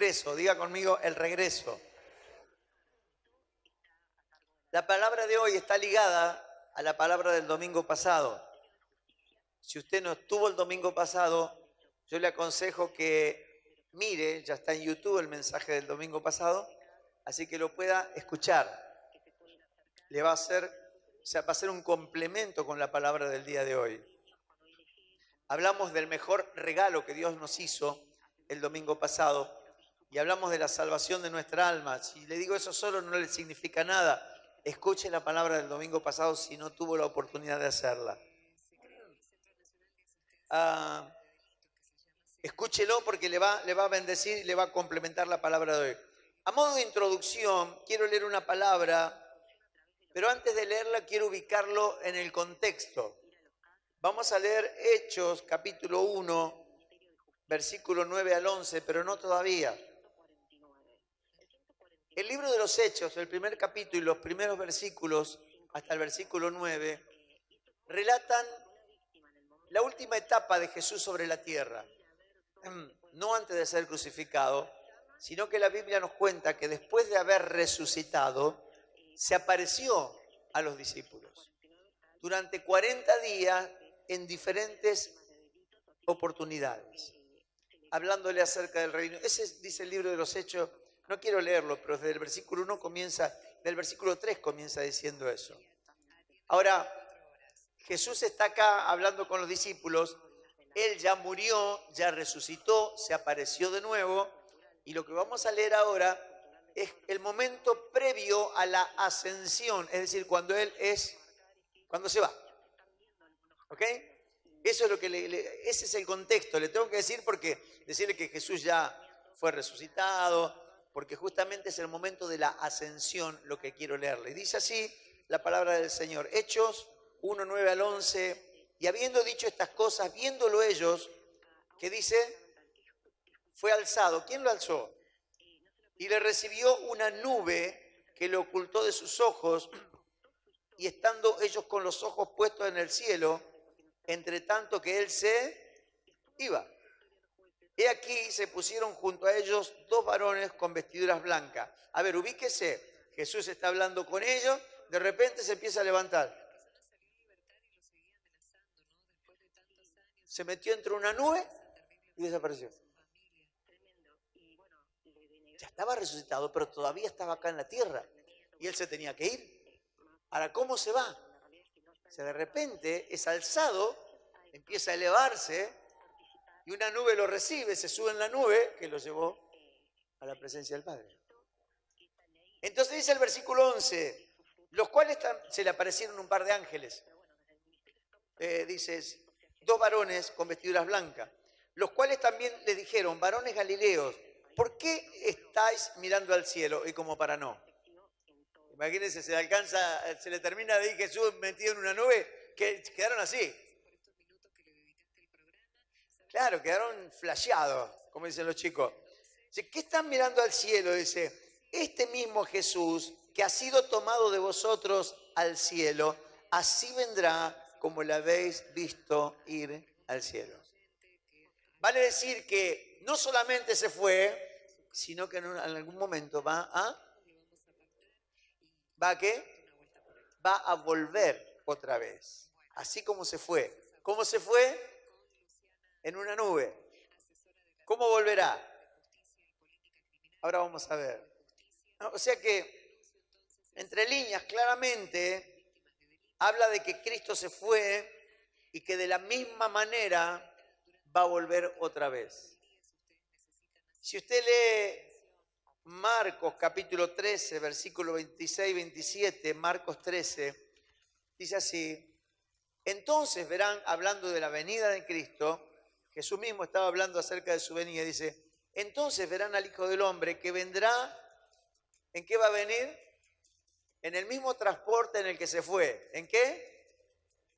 regreso. Diga conmigo, el regreso. La palabra de hoy está ligada a la palabra del domingo pasado. Si usted no estuvo el domingo pasado, yo le aconsejo que mire, ya está en YouTube el mensaje del domingo pasado, así que lo pueda escuchar. Le va a hacer, va a ser un complemento con la palabra del día de hoy. Hablamos del mejor regalo que Dios nos hizo el domingo pasado y hablamos de la salvación de nuestra alma. Si le digo eso solo no le significa nada. Escuche la palabra del domingo pasado si no tuvo la oportunidad de hacerla. Escúchelo porque le va a bendecir y le va a complementar la palabra de hoy. A modo de introducción, quiero leer una palabra, pero antes de leerla quiero ubicarlo en el contexto. Vamos a leer Hechos, capítulo 1, versículo 9 al 11, pero no todavía. El libro de los Hechos, el primer capítulo y los primeros versículos, hasta el versículo 9, relatan la última etapa de Jesús sobre la tierra. No antes de ser crucificado, sino que la Biblia nos cuenta que después de haber resucitado, se apareció a los discípulos durante 40 días en diferentes oportunidades, hablándole acerca del reino. Ese dice el libro de los Hechos, no quiero leerlo, pero desde el versículo 1 comienza, del versículo 3 comienza diciendo eso. Ahora, Jesús está acá hablando con los discípulos, Él ya murió, ya resucitó, se apareció de nuevo, y lo que vamos a leer ahora es el momento previo a la ascensión, es decir, cuando se va. ¿Ok? Eso es lo que ese es el contexto. Le tengo que decir porque decirle que Jesús ya fue resucitado, porque justamente es el momento de la ascensión lo que quiero leerle. Y dice así la palabra del Señor. Hechos 1, 9 al 11. Y habiendo dicho estas cosas, viéndolo ellos, que dice, fue alzado. ¿Quién lo alzó? Y le recibió una nube que le ocultó de sus ojos, y estando ellos con los ojos puestos en el cielo, entre tanto que él se iba. He aquí se pusieron junto a ellos dos varones con vestiduras blancas. A ver, ubíquese, Jesús está hablando con ellos, de repente se empieza a levantar. Se metió entre una nube y desapareció. Ya estaba resucitado, pero todavía estaba acá en la tierra y él se tenía que ir. Ahora, ¿cómo se va? O sea, de repente es alzado, empieza a elevarse y una nube lo recibe, se sube en la nube que lo llevó a la presencia del Padre. Entonces dice el versículo 11, los cuales se le aparecieron un par de ángeles. Dices, dos varones con vestiduras blancas, los cuales también le dijeron, varones galileos, ¿por qué estáis mirando al cielo? Y como para no. Imagínense, se le termina de ir Jesús metido en una nube, que quedaron así. Claro, quedaron flasheados, como dicen los chicos. Dice, ¿qué están mirando al cielo? Dice, este mismo Jesús que ha sido tomado de vosotros al cielo, así vendrá como le habéis visto ir al cielo. Vale decir que no solamente se fue, sino que en algún momento ¿va a qué? Va a volver otra vez. Así como se fue. ¿Cómo se fue? En una nube. ¿Cómo volverá? Ahora vamos a ver. O sea que, entre líneas, claramente habla de que Cristo se fue y que de la misma manera va a volver otra vez. Si usted lee Marcos capítulo 13, versículo 26 y 27, Marcos 13, dice así, entonces verán, hablando de la venida de Cristo, Jesús mismo estaba hablando acerca de su venida, dice, entonces verán al Hijo del Hombre que vendrá, ¿en qué va a venir? En el mismo transporte en el que se fue. ¿En qué?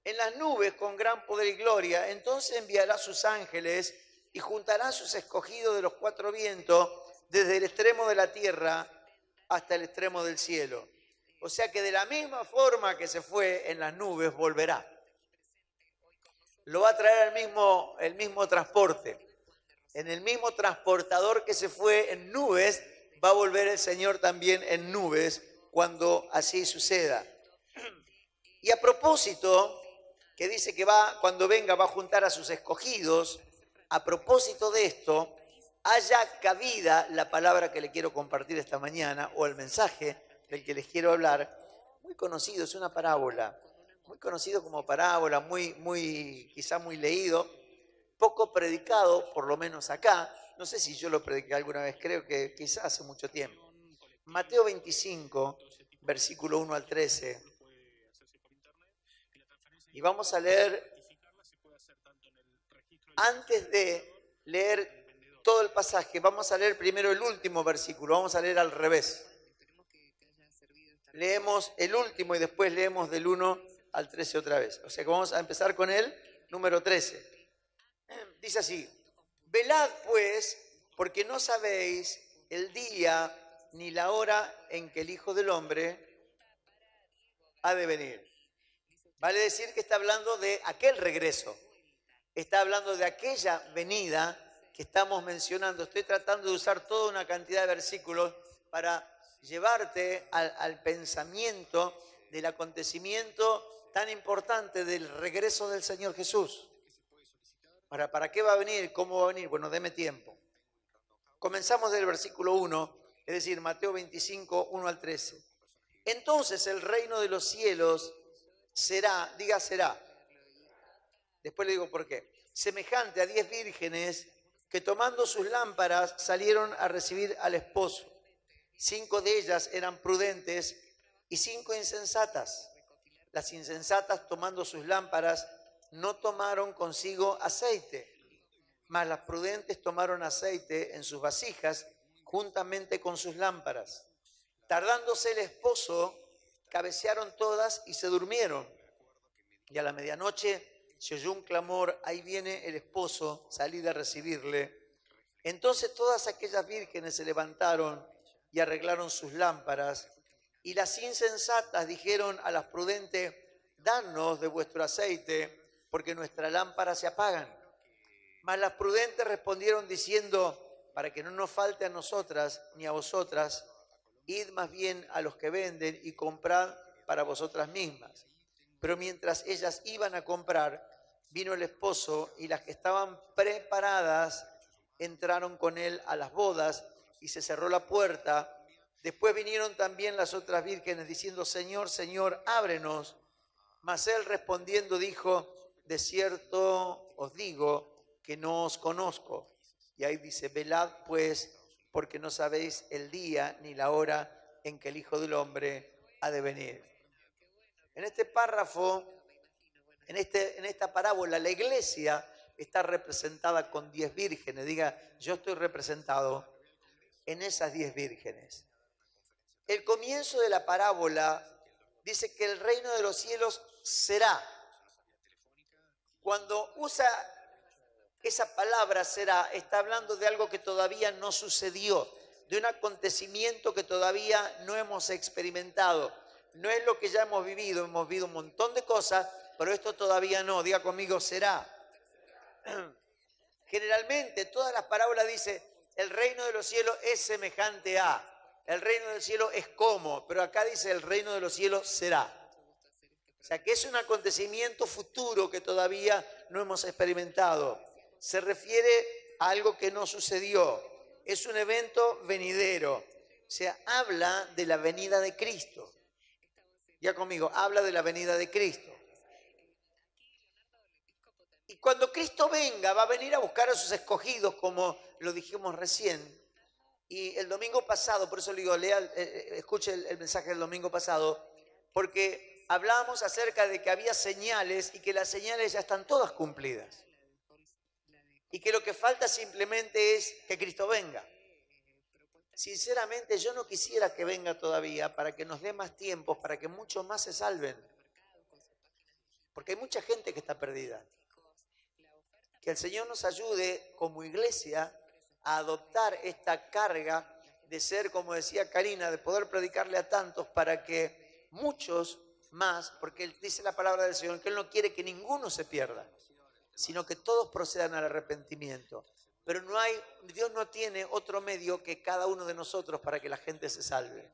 En las nubes con gran poder y gloria. Entonces enviará sus ángeles y juntará a sus escogidos de los cuatro vientos desde el extremo de la tierra hasta el extremo del cielo. O sea que de la misma forma que se fue en las nubes, volverá. Lo va a traer el mismo transporte. En el mismo transportador que se fue en nubes, va a volver el Señor también en nubes cuando así suceda. Y a propósito, que dice que cuando venga va a juntar a sus escogidos, a propósito de esto, haya cabida la palabra que le quiero compartir esta mañana, o el mensaje del que les quiero hablar, muy conocido, es una parábola, muy conocido como parábola, quizá muy leído, poco predicado, por lo menos acá. No sé si yo lo prediqué alguna vez, creo que quizá hace mucho tiempo. Mateo 25, versículo 1 al 13. Y vamos a leer, antes de leer todo el pasaje, vamos a leer primero el último versículo, vamos a leer al revés. Leemos el último y después leemos del 1 al 13 otra vez. O sea que vamos a empezar con el número 13. Dice así: velad pues, porque no sabéis el día ni la hora en que el Hijo del Hombre ha de venir. Vale decir que está hablando de aquel regreso, está hablando de aquella venida que estamos mencionando. Estoy tratando de usar toda una cantidad de versículos para llevarte al pensamiento del acontecimiento tan importante del regreso del Señor Jesús. Ahora, ¿para qué va a venir? ¿Cómo va a venir? Bueno, deme tiempo. Comenzamos del versículo 1, es decir, Mateo 25, 1 al 13. Entonces el reino de los cielos será, diga será, después le digo por qué, semejante a 10 vírgenes que tomando sus lámparas salieron a recibir al esposo. 5 de ellas eran prudentes y 5 insensatas. Las insensatas, tomando sus lámparas, no tomaron consigo aceite, mas las prudentes tomaron aceite en sus vasijas juntamente con sus lámparas. Tardándose el esposo, cabecearon todas y se durmieron. Y a la medianoche se oyó un clamor: ahí viene el esposo, salid a recibirle. Entonces todas aquellas vírgenes se levantaron y arreglaron sus lámparas. Y las insensatas dijeron a las prudentes: danos de vuestro aceite, porque nuestras lámparas se apagan. Mas las prudentes respondieron diciendo: para que no nos falte a nosotras ni a vosotras, id más bien a los que venden y comprad para vosotras mismas. Pero mientras ellas iban a comprar, vino el esposo, y las que estaban preparadas entraron con él a las bodas, y se cerró la puerta. Después vinieron también las otras vírgenes diciendo: Señor, Señor, ábrenos. Mas él respondiendo dijo: de cierto os digo que no os conozco. Y ahí dice: velad pues, porque no sabéis el día ni la hora en que el Hijo del Hombre ha de venir. En este párrafo, en esta parábola, la iglesia está representada con 10 vírgenes. Diga: yo estoy representado en esas 10 vírgenes. El comienzo de la parábola dice que el reino de los cielos será. Cuando usa esa palabra será, está hablando de algo que todavía no sucedió, de un acontecimiento que todavía no hemos experimentado. No es lo que ya hemos vivido un montón de cosas, pero esto todavía no. Diga conmigo: será. Generalmente todas las parábolas dicen: el reino de los cielos es semejante a, el reino del cielo es como, pero acá dice: el reino de los cielos será. O sea que es un acontecimiento futuro que todavía no hemos experimentado. Se refiere a algo que no sucedió. Es un evento venidero. O sea, habla de la venida de Cristo. Ya conmigo, habla de la venida de Cristo. Y cuando Cristo venga, va a venir a buscar a sus escogidos, como lo dijimos recién. Y el domingo pasado, por eso le digo, escuche el mensaje del domingo pasado, porque hablábamos acerca de que había señales y que las señales ya están todas cumplidas. Y que lo que falta simplemente es que Cristo venga. Sinceramente, yo no quisiera que venga todavía para que nos dé más tiempo, para que muchos más se salven. Porque hay mucha gente que está perdida. Que el Señor nos ayude como iglesia a adoptar esta carga de ser, como decía Karina, de poder predicarle a tantos para que muchos más, porque Él dice la palabra del Señor, que Él no quiere que ninguno se pierda, sino que todos procedan al arrepentimiento. pero Dios no tiene otro medio que cada uno de nosotros para que la gente se salve.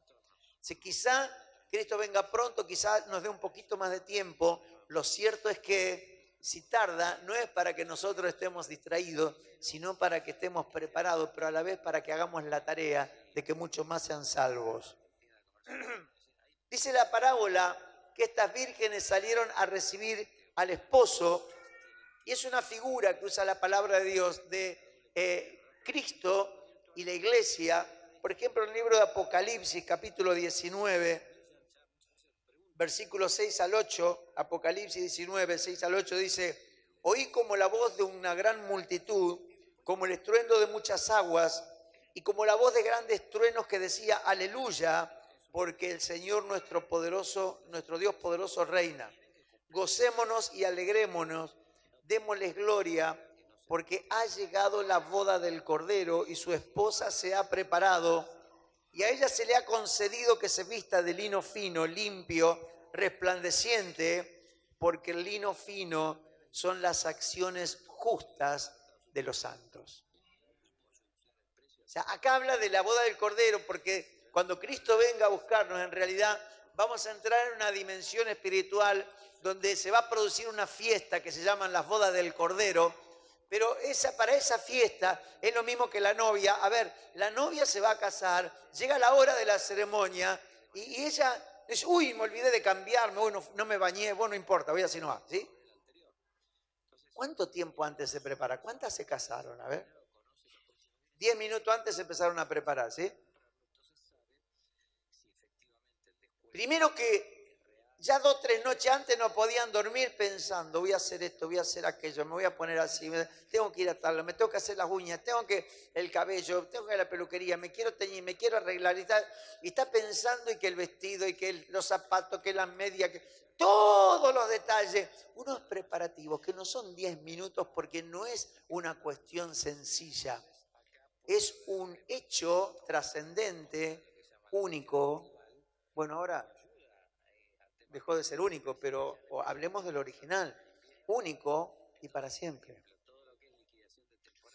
Si quizá Cristo venga pronto, quizá nos dé un poquito más de tiempo, lo cierto es que si tarda, no es para que nosotros estemos distraídos, sino para que estemos preparados, pero a la vez para que hagamos la tarea de que muchos más sean salvos. Dice la parábola que estas vírgenes salieron a recibir al esposo, y es una figura que usa la palabra de Dios de Cristo y la iglesia. Por ejemplo, en el libro de Apocalipsis, capítulo 19, versículos 6 al 8, Apocalipsis 19, 6 al 8 dice: oí como la voz de una gran multitud, como el estruendo de muchas aguas, y como la voz de grandes truenos que decía: aleluya, porque el Señor nuestro Dios poderoso reina. Gocémonos y alegrémonos, démosles gloria, porque ha llegado la boda del Cordero y su esposa se ha preparado, y a ella se le ha concedido que se vista de lino fino, limpio, resplandeciente, porque el lino fino son las acciones justas de los santos. O sea, acá habla de la boda del Cordero, porque cuando Cristo venga a buscarnos, en realidad vamos a entrar en una dimensión espiritual donde se va a producir una fiesta que se llaman las bodas del Cordero. Pero para esa fiesta es lo mismo que la novia. A ver, la novia se va a casar, llega la hora de la ceremonia y ella dice: uy, me olvidé de cambiarme, bueno, no me bañé, bueno, no importa, voy así nomás, ¿sí? ¿Cuánto tiempo antes se prepara? ¿Cuántas se casaron? A ver. 10 minutos antes se empezaron a preparar, ¿sí? Primero que ya 2 o 3 noches antes no podían dormir pensando: voy a hacer esto, voy a hacer aquello, me voy a poner así, tengo que ir a tal, me tengo que hacer las uñas, tengo que el cabello, tengo que ir a la peluquería, me quiero teñir, me quiero arreglar. Y está pensando y que el vestido, y que los zapatos, que las medias, que todos los detalles, unos preparativos que no son 10 minutos, porque no es una cuestión sencilla, es un hecho trascendente, único. Bueno, ahora dejó de ser único, pero hablemos del original, único y para siempre.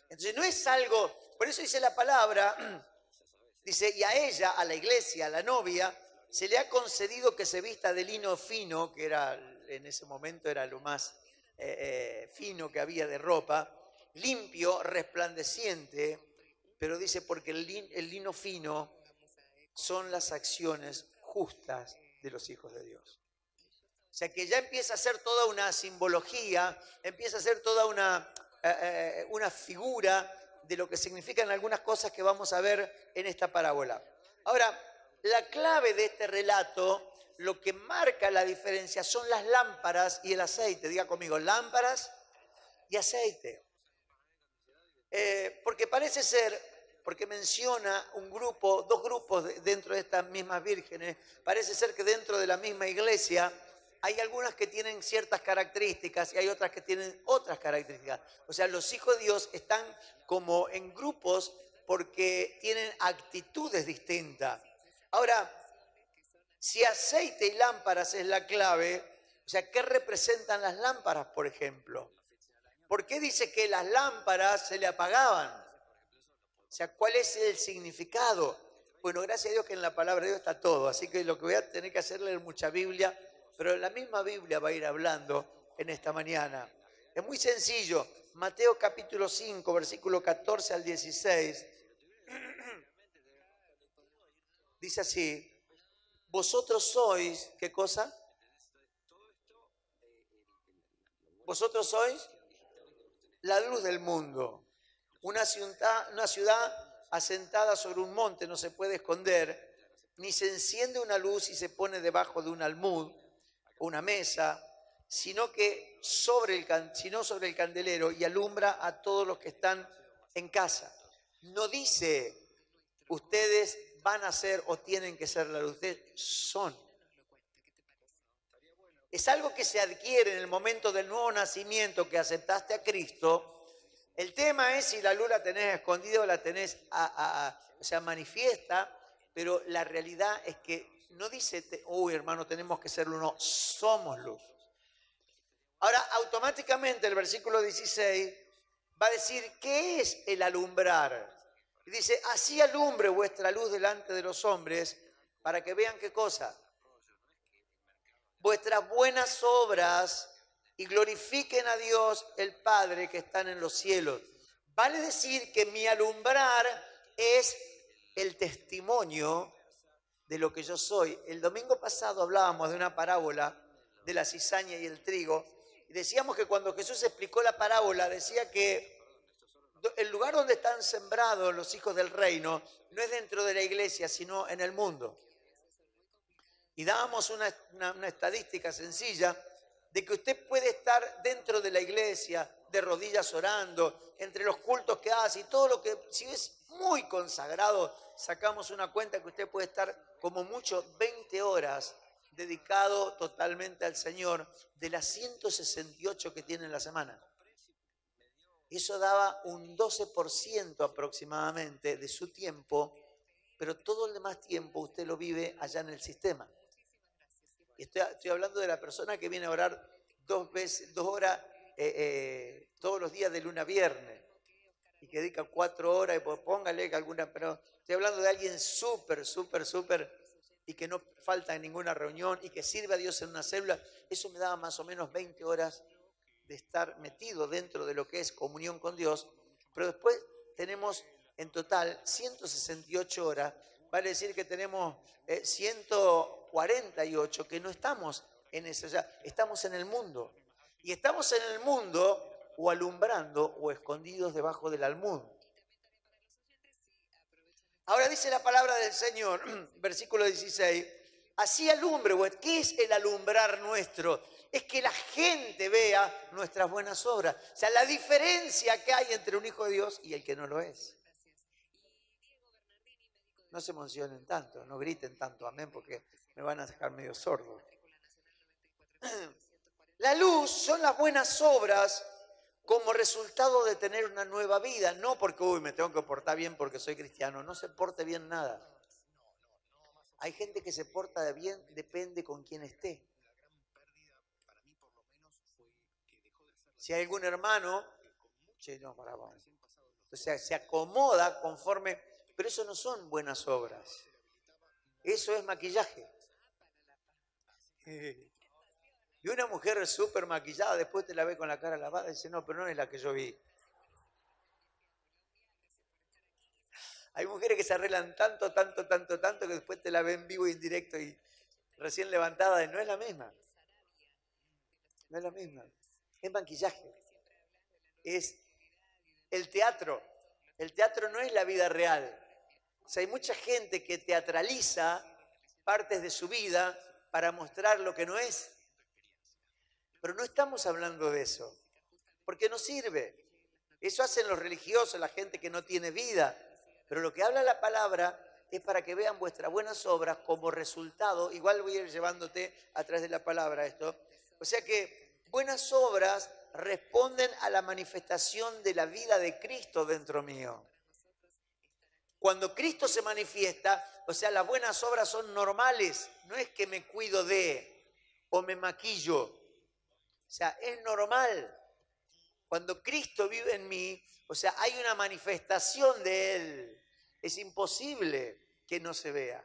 Entonces no es algo, por eso dice la palabra, dice: y a ella, a la iglesia, a la novia, se le ha concedido que se vista de lino fino, que era en ese momento era lo más fino que había de ropa, limpio, resplandeciente, pero dice: porque el lino fino son las acciones justas de los hijos de Dios. O sea que ya empieza a ser toda una simbología, empieza a ser toda una figura de lo que significan algunas cosas que vamos a ver en esta parábola. Ahora, la clave de este relato, lo que marca la diferencia, son las lámparas y el aceite. Diga conmigo: lámparas y aceite. Porque parece ser, porque menciona dos grupos dentro de estas mismas vírgenes, parece ser que dentro de la misma iglesia hay algunas que tienen ciertas características y hay otras que tienen otras características. O sea, los hijos de Dios están como en grupos porque tienen actitudes distintas. Ahora, si aceite y lámparas es la clave, o sea, ¿qué representan las lámparas, por ejemplo? ¿Por qué dice que las lámparas se le apagaban? O sea, ¿cuál es el significado? Bueno, gracias a Dios que en la palabra de Dios está todo, así que lo que voy a tener que hacer es leer mucha Biblia, pero la misma Biblia va a ir hablando en esta mañana. Es muy sencillo. Mateo capítulo 5, versículo 14 al 16. Dice así: vosotros sois, ¿qué cosa? Vosotros sois la luz del mundo. Una ciudad asentada sobre un monte no se puede esconder, ni se enciende una luz y se pone debajo de un almud o una mesa, sino sobre el candelero, y alumbra a todos los que están en casa. No dice: ustedes van a ser o tienen que ser la luz, ustedes son. Es algo que se adquiere en el momento del nuevo nacimiento, que aceptaste a Cristo. El tema es si la luz la tenés escondida o la tenés o sea, manifiesta, pero la realidad es que no dice: uy, hermano, tenemos que ser luz. No, somos luz. Ahora, automáticamente el versículo 16 va a decir, ¿qué es el alumbrar? Y dice, así alumbre vuestra luz delante de los hombres, para que vean qué cosa. Vuestras buenas obras y glorifiquen a Dios el Padre que está en los cielos. Vale decir que mi alumbrar es el testimonio de lo que yo soy. El domingo pasado hablábamos de una parábola de la cizaña y el trigo, y decíamos que cuando Jesús explicó la parábola, decía que el lugar donde están sembrados los hijos del reino no es dentro de la iglesia, sino en el mundo. Y dábamos una estadística sencilla de que usted puede estar dentro de la iglesia, de rodillas orando, entre los cultos que hace y todo lo que, si es muy consagrado, sacamos una cuenta que usted puede estar como mucho 20 horas dedicado totalmente al Señor de las 168 que tiene en la semana. Eso daba un 12% aproximadamente de su tiempo, pero todo el demás tiempo usted lo vive allá en el sistema. Y estoy hablando de la persona que viene a orar 2 horas todos los días de lunes a viernes y que dedica 4 horas y pues póngale que alguna, pero estoy hablando de alguien súper y que no falta en ninguna reunión y que sirve a Dios en una célula. Eso me daba más o menos 20 horas de estar metido dentro de lo que es comunión con Dios, pero después tenemos en total 168 horas, vale decir que tenemos 148 que no estamos en eso, o sea, estamos en el mundo. Y estamos en el mundo o alumbrando o escondidos debajo del almud. Ahora dice la palabra del Señor, versículo 16, así alumbre, ¿qué es el alumbrar nuestro? Es que la gente vea nuestras buenas obras. O sea, la diferencia que hay entre un hijo de Dios y el que no lo es. No se emocionen tanto, no griten tanto, amén, porque me van a dejar medio sordo. La luz son las buenas obras como resultado de tener una nueva vida, no porque, me tengo que portar bien porque soy cristiano, no se porte bien nada. Hay gente que se porta bien, depende con quién esté. Si hay algún hermano, o sea, se acomoda conforme, pero eso no son buenas obras. Eso es maquillaje. Y una mujer súper maquillada, después te la ve con la cara lavada y dice, no, pero no es la que yo vi. Hay mujeres que se arreglan tanto, que después te la ven vivo y en directo y recién levantada, y no es la misma. No es la misma. Es maquillaje. Es el teatro. El teatro no es la vida real. O sea, hay mucha gente que teatraliza partes de su vida para mostrar lo que no es. Pero no estamos hablando de eso, porque no sirve. Eso hacen los religiosos, la gente que no tiene vida. Pero lo que habla la palabra es para que vean vuestras buenas obras como resultado. Igual voy a ir llevándote a través de la palabra esto. O sea que buenas obras responden a la manifestación de la vida de Cristo dentro mío. Cuando Cristo se manifiesta, o sea, las buenas obras son normales. No es que me cuido de o me maquillo. O sea, es normal. Cuando Cristo vive en mí, o sea, hay una manifestación de Él. Es imposible que no se vea.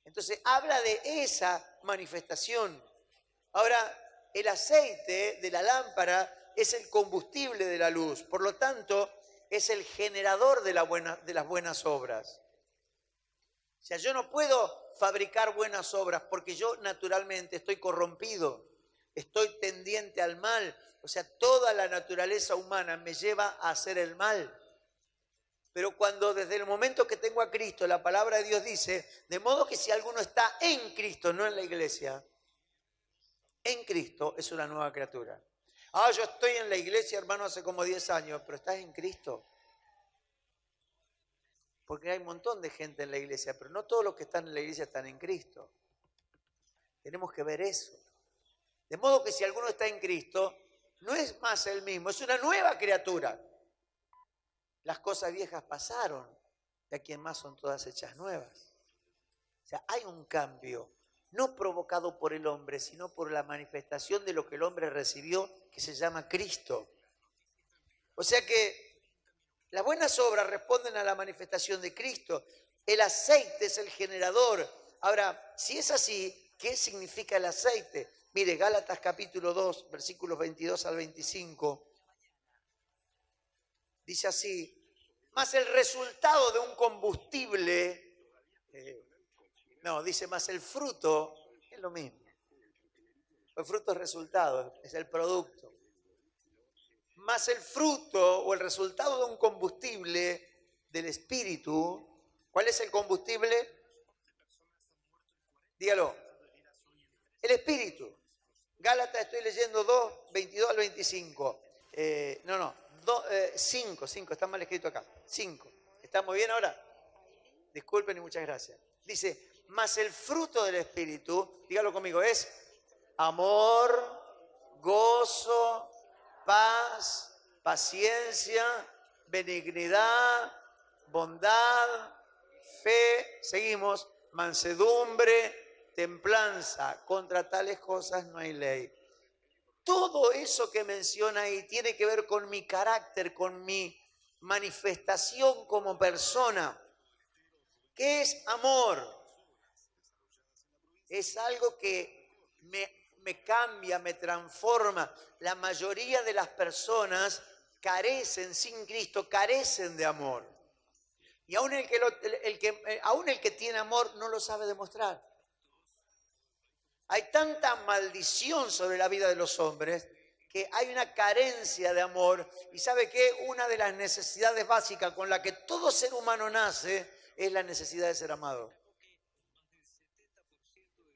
Entonces, habla de esa manifestación. Ahora, el aceite de la lámpara es el combustible de la luz. Por lo tanto, es el generador de las buenas obras. O sea, yo no puedo fabricar buenas obras porque yo naturalmente estoy corrompido, estoy tendiente al mal. O sea, toda la naturaleza humana me lleva a hacer el mal. Pero cuando desde el momento que tengo a Cristo, la palabra de Dios dice, de modo que si alguno está en Cristo, no en la iglesia, en Cristo es una nueva criatura. Yo estoy en la iglesia, hermano, hace como 10 años, pero estás en Cristo. Porque hay un montón de gente en la iglesia, pero no todos los que están en la iglesia están en Cristo. Tenemos que ver eso. De modo que si alguno está en Cristo, no es más el mismo, es una nueva criatura. Las cosas viejas pasaron, y aquí en más son todas hechas nuevas. O sea, hay un cambio, no provocado por el hombre, sino por la manifestación de lo que el hombre recibió, que se llama Cristo. O sea que las buenas obras responden a la manifestación de Cristo. El aceite es el generador. Ahora, si es así, ¿qué significa el aceite? Mire, Gálatas capítulo 2, versículos 22 al 25. Dice así, más el resultado de un combustible, dice más el fruto, es lo mismo. El fruto es resultado, es el producto. Más el fruto o el resultado de un combustible del Espíritu. ¿Cuál es el combustible? Dígalo. El Espíritu. Gálatas, estoy leyendo 2, 22 al 25. 5, está mal escrito acá. 5. ¿Estamos bien ahora? Disculpen y muchas gracias. Dice, más el fruto del Espíritu, dígalo conmigo, es amor, gozo, paz, paciencia, benignidad, bondad, fe, seguimos, mansedumbre, templanza. Contra tales cosas no hay ley. Todo eso que menciona ahí tiene que ver con mi carácter, con mi manifestación como persona. ¿Qué es amor? Es algo que me cambia, me transforma. La mayoría de las personas carecen, sin Cristo, carecen de amor. Y aún el que tiene amor no lo sabe demostrar. Hay tanta maldición sobre la vida de los hombres que hay una carencia de amor. ¿Y sabe qué? Una de las necesidades básicas con la que todo ser humano nace es la necesidad de ser amado.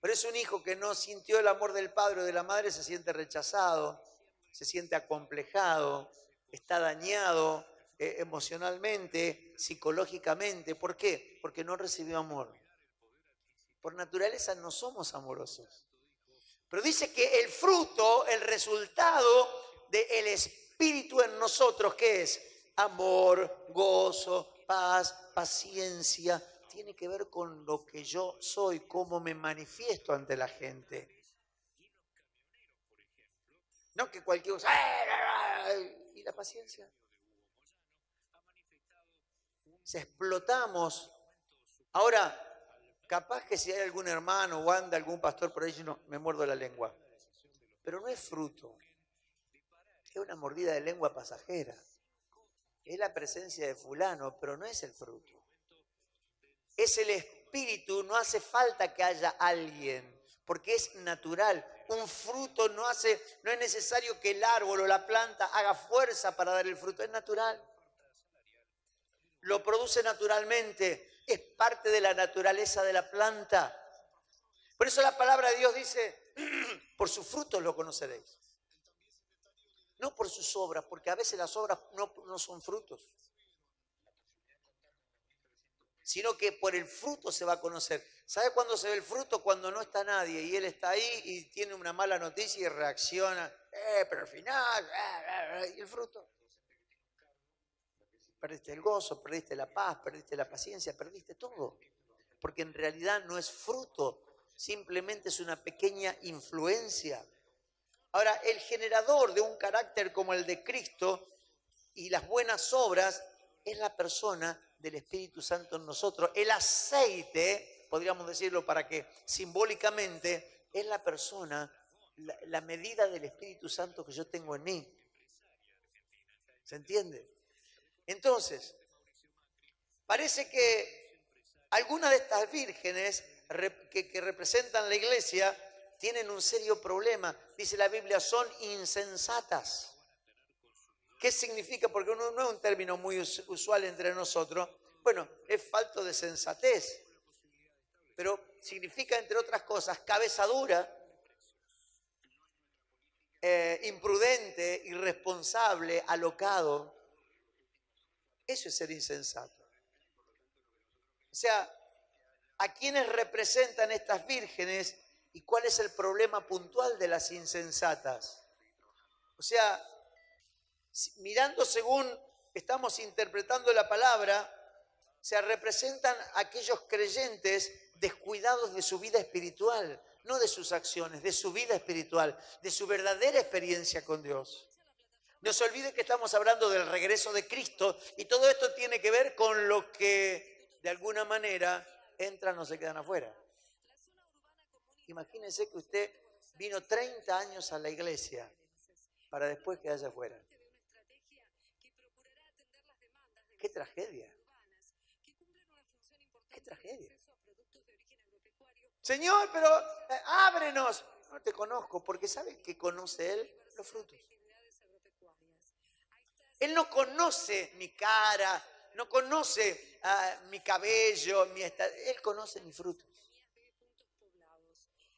Por eso un hijo que no sintió el amor del padre o de la madre se siente rechazado, se siente acomplejado, está dañado emocionalmente, psicológicamente. ¿Por qué? Porque no recibió amor. Por naturaleza no somos amorosos. Pero dice que el fruto, el resultado del Espíritu en nosotros, ¿qué es? Amor, gozo, paz, paciencia. Tiene que ver con lo que yo soy, cómo me manifiesto ante la gente. No que cualquier cosa. ¿Y la paciencia? Si explotamos. Ahora, capaz que si hay algún hermano o anda algún pastor por ahí, yo no, me muerdo la lengua. Pero no es fruto. Es una mordida de lengua pasajera. Es la presencia de fulano, pero no es el fruto. Es el Espíritu, no hace falta que haya alguien, porque es natural. Un fruto no es necesario que el árbol o la planta haga fuerza para dar el fruto, es natural. Lo produce naturalmente, es parte de la naturaleza de la planta. Por eso la palabra de Dios dice, por sus frutos lo conoceréis. No por sus obras, porque a veces las obras no son frutos. Sino que por el fruto se va a conocer. ¿Sabe cuándo se ve el fruto? Cuando no está nadie y él está ahí y tiene una mala noticia y reacciona. Pero al final, ¿y el fruto? Perdiste el gozo, perdiste la paz, perdiste la paciencia, perdiste todo. Porque en realidad no es fruto, simplemente es una pequeña influencia. Ahora, el generador de un carácter como el de Cristo y las buenas obras es la persona del Espíritu Santo en nosotros. El aceite, podríamos decirlo para que simbólicamente, es la persona, la medida del Espíritu Santo que yo tengo en mí. ¿Se entiende? Entonces, parece que algunas de estas vírgenes que representan la iglesia tienen un serio problema. Dice la Biblia, son insensatas. ¿Qué significa? Porque no es un término muy usual entre nosotros. Bueno, es falto de sensatez. Pero significa, entre otras cosas, cabeza dura, imprudente, irresponsable, alocado. Eso es ser insensato. O sea, ¿a quiénes representan estas vírgenes y cuál es el problema puntual de las insensatas? O sea, mirando según estamos interpretando la palabra, se representan aquellos creyentes descuidados de su vida espiritual, no de sus acciones, de su vida espiritual, de su verdadera experiencia con Dios. No se olvide que estamos hablando del regreso de Cristo y todo esto tiene que ver con lo que de alguna manera entran o se quedan afuera. Imagínense que usted vino 30 años a la iglesia para después quedarse afuera. ¡Qué tragedia! ¡Qué tragedia! Señor, pero ábrenos. No te conozco, porque ¿sabe qué conoce Él? Los frutos. Él no conoce mi cara, no conoce mi cabello, Él conoce mis frutos.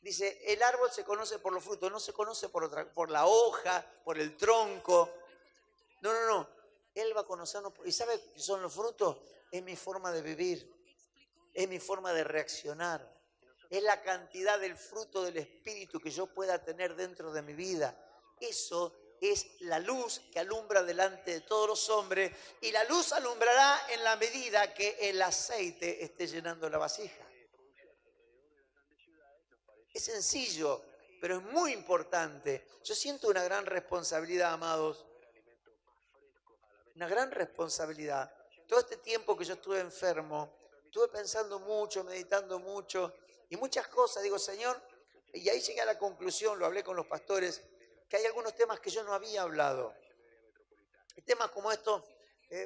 Dice, el árbol se conoce por los frutos, no se conoce por la hoja, por el tronco. No. Él va a conocernos. ¿Y sabe qué son los frutos? Es mi forma de vivir, es mi forma de reaccionar. Es la cantidad del fruto del Espíritu que yo pueda tener dentro de mi vida. Eso es la luz que alumbra delante de todos los hombres, y la luz alumbrará en la medida que el aceite esté llenando la vasija. Es sencillo, pero es muy importante. Yo siento una gran responsabilidad, amados. Una gran responsabilidad. Todo este tiempo que yo estuve enfermo, estuve pensando mucho, meditando mucho, y muchas cosas. Digo, Señor, y ahí llegué a la conclusión, lo hablé con los pastores, que hay algunos temas que yo no había hablado. Y temas como estos,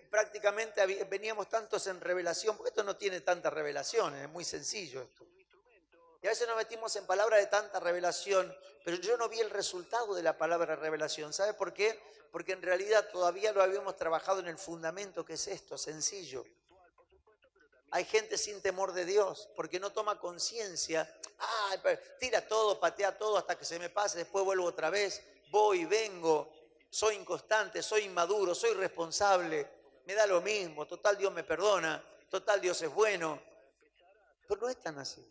prácticamente veníamos tantos en revelación, porque esto no tiene tanta revelación, es muy sencillo esto. Y a veces nos metimos en palabras de tanta revelación, pero yo no vi el resultado de la palabra revelación. ¿Sabe por qué? Porque en realidad todavía lo habíamos trabajado en el fundamento que es esto, sencillo. Hay gente sin temor de Dios, porque no toma conciencia. Tira todo, patea todo hasta que se me pase, después vuelvo otra vez, voy, vengo, soy inconstante, soy inmaduro, soy irresponsable, me da lo mismo, total Dios me perdona, total Dios es bueno. Pero no es tan así.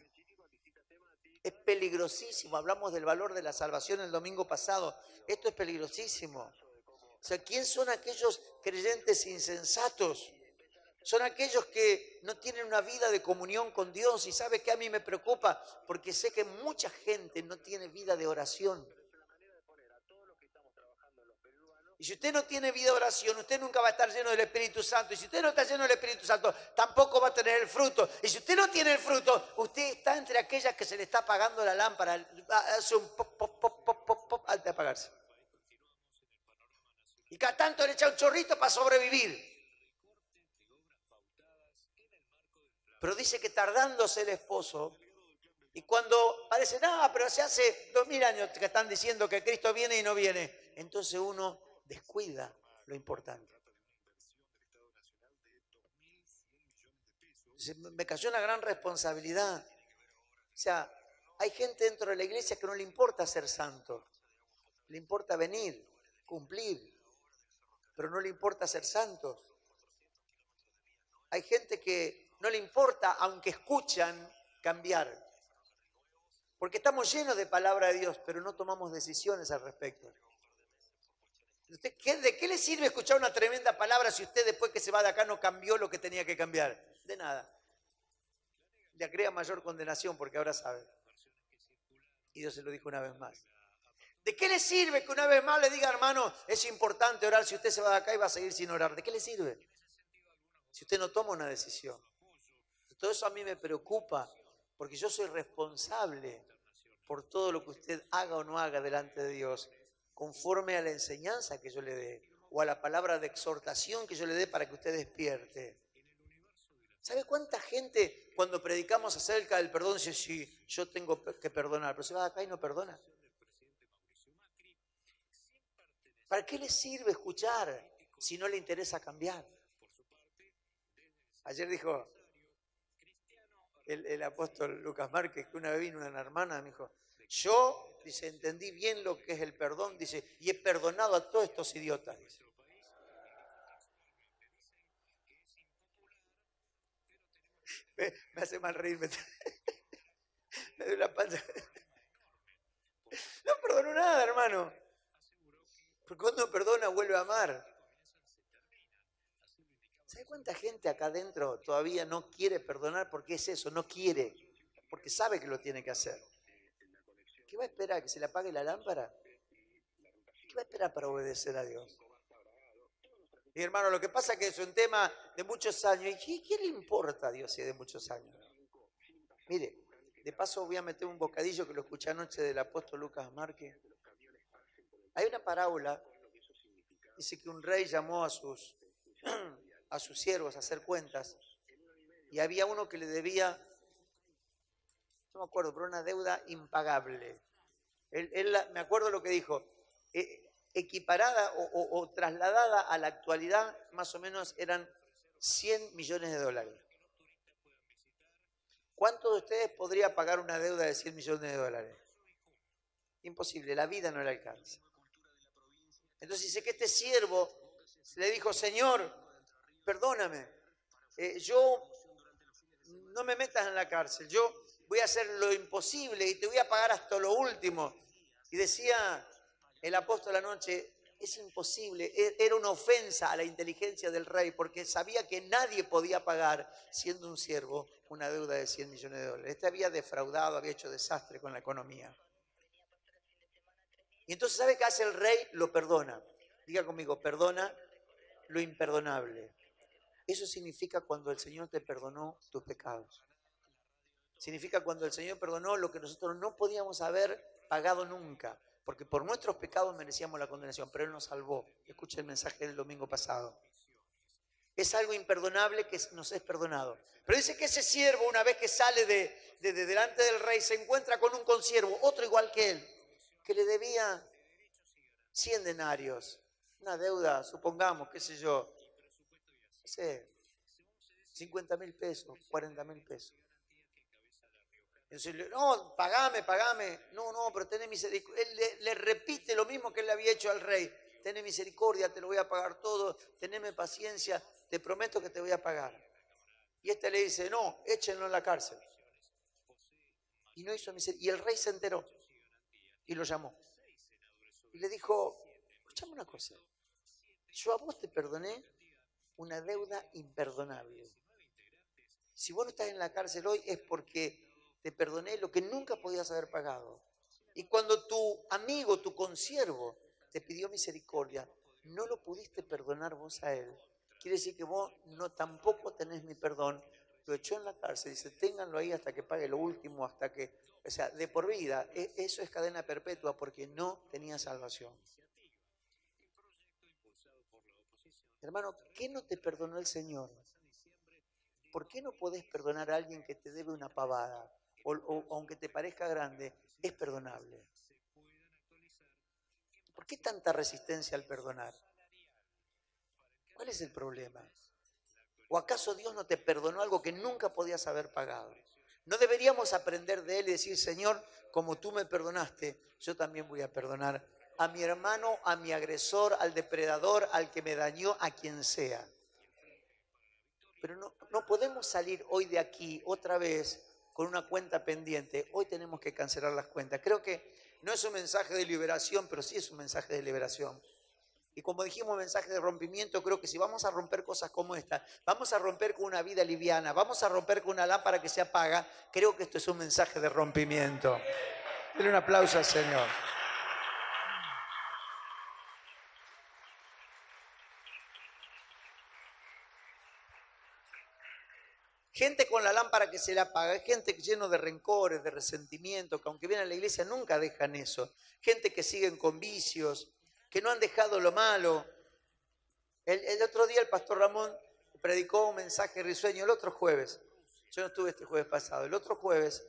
Es peligrosísimo. Hablamos del valor de la salvación el domingo pasado. Esto es peligrosísimo. O sea, ¿quién son aquellos creyentes insensatos? Son aquellos que no tienen una vida de comunión con Dios. Y ¿sabe qué a mí me preocupa? Porque sé que mucha gente no tiene vida de oración. Y si usted no tiene vida de oración, usted nunca va a estar lleno del Espíritu Santo. Y si usted no está lleno del Espíritu Santo, tampoco va a tener el fruto. Y si usted no tiene el fruto, usted está entre aquellas que se le está apagando la lámpara. Hace un pop, pop, pop, pop, pop, pop, antes de apagarse. Y cada tanto le echa un chorrito para sobrevivir. Pero dice que tardándose el esposo, y cuando parece, pero se hace 2000 años que están diciendo que Cristo viene y no viene, entonces uno descuida lo importante. Me cayó una gran responsabilidad. O sea, hay gente dentro de la iglesia que no le importa ser santo, le importa venir, cumplir, pero no le importa ser santos. Hay gente que no le importa, aunque escuchan, cambiar. Porque estamos llenos de palabra de Dios, pero no tomamos decisiones al respecto. ¿De qué le sirve escuchar una tremenda palabra si usted después que se va de acá no cambió lo que tenía que cambiar? De nada. Le crea mayor condenación porque ahora sabe. Y Dios se lo dijo una vez más. ¿De qué le sirve que una vez más le diga, hermano, es importante orar si usted se va de acá y va a seguir sin orar? ¿De qué le sirve? Si usted no toma una decisión. Todo eso a mí me preocupa porque yo soy responsable por todo lo que usted haga o no haga delante de Dios, conforme a la enseñanza que yo le dé o a la palabra de exhortación que yo le dé para que usted despierte. ¿Sabe cuánta gente cuando predicamos acerca del perdón dice, sí, yo tengo que perdonar, pero se va de acá y no perdona? ¿Para qué le sirve escuchar si no le interesa cambiar? Ayer dijo el apóstol Lucas Márquez que una vez vino una hermana, me dijo, yo, dice, entendí bien lo que es el perdón, dice, y he perdonado a todos estos idiotas, dice. Me hace mal reír, me doy la panza. No perdono nada, hermano. Porque cuando perdona vuelve a amar. ¿Sabe cuánta gente acá adentro todavía no quiere perdonar? Porque es eso, no quiere. Porque sabe que lo tiene que hacer. ¿Qué va a esperar? ¿Que se le apague la lámpara? ¿Qué va a esperar para obedecer a Dios? Y hermano, lo que pasa es que es un tema de muchos años. ¿Y qué le importa a Dios si es de muchos años? Mire, de paso voy a meter un bocadillo que lo escuché anoche del apóstol Lucas Márquez. Hay una parábola, dice que un rey llamó a sus siervos a hacer cuentas y había uno que le debía, no me acuerdo, pero una deuda impagable. Me acuerdo lo que dijo, equiparada o trasladada a la actualidad, más o menos eran 100 millones de dólares. ¿Cuántos de ustedes podría pagar una deuda de 100 millones de dólares? Imposible, la vida no le alcanza. Entonces dice que este siervo le dijo, Señor, perdóname, yo no me metas en la cárcel, yo voy a hacer lo imposible y te voy a pagar hasta lo último. Y decía el apóstol anoche, es imposible, era una ofensa a la inteligencia del rey, porque sabía que nadie podía pagar, siendo un siervo, una deuda de 100 millones de dólares. Este había defraudado, había hecho desastre con la economía. Y entonces, ¿sabe qué hace el rey? Lo perdona. Diga conmigo, perdona lo imperdonable. Eso significa cuando el Señor te perdonó tus pecados. Significa cuando el Señor perdonó lo que nosotros no podíamos haber pagado nunca, porque por nuestros pecados merecíamos la condenación, pero Él nos salvó. Escucha el mensaje del domingo pasado. Es algo imperdonable que nos es perdonado. Pero dice que ese siervo, una vez que sale de delante del rey, se encuentra con un consiervo, otro igual que él, que le debía 100 denarios, una deuda, supongamos, qué sé yo, no sé, 50.000 pesos, 40.000 pesos. Entonces, no, pagame. No, pero tené misericordia. Él le repite lo mismo que él le había hecho al rey. Tené misericordia, te lo voy a pagar todo, teneme paciencia, te prometo que te voy a pagar. Y este le dice, no, échenlo en la cárcel. Y no hizo misericordia. Y el rey se enteró y lo llamó. Y le dijo, escuchame una cosa, yo a vos te perdoné una deuda imperdonable. Si vos no estás en la cárcel hoy es porque te perdoné lo que nunca podías haber pagado. Y cuando tu amigo, tu consiervo, te pidió misericordia, no lo pudiste perdonar vos a él. Quiere decir que vos no tampoco tenés mi perdón. Lo echó en la cárcel, dice, ténganlo ahí hasta que pague lo último, hasta que, o sea, de por vida. Eso es cadena perpetua porque no tenía salvación. Hermano, ¿qué no te perdonó el Señor? ¿Por qué no podés perdonar a alguien que te debe una pavada? O aunque te parezca grande, es perdonable. ¿Por qué tanta resistencia al perdonar? ¿Cuál es el problema? ¿O acaso Dios no te perdonó algo que nunca podías haber pagado? ¿No deberíamos aprender de Él y decir, Señor, como tú me perdonaste, yo también voy a perdonar a mi hermano, a mi agresor, al depredador, al que me dañó, a quien sea? Pero no podemos salir hoy de aquí otra vez con una cuenta pendiente. Hoy tenemos que cancelar las cuentas. Creo que no es un mensaje de liberación, pero sí es un mensaje de liberación. Y como dijimos, mensaje de rompimiento, creo que si vamos a romper cosas como esta, vamos a romper con una vida liviana, vamos a romper con una lámpara que se apaga, creo que esto es un mensaje de rompimiento. Denle un aplauso al Señor. Gente con la lámpara que se le apaga, gente lleno de rencores, de resentimiento, que aunque vienen a la iglesia nunca dejan eso. Gente que siguen con vicios, que no han dejado lo malo. El otro día el pastor Ramón predicó un mensaje risueño, el otro jueves. Yo no estuve este jueves pasado. El otro jueves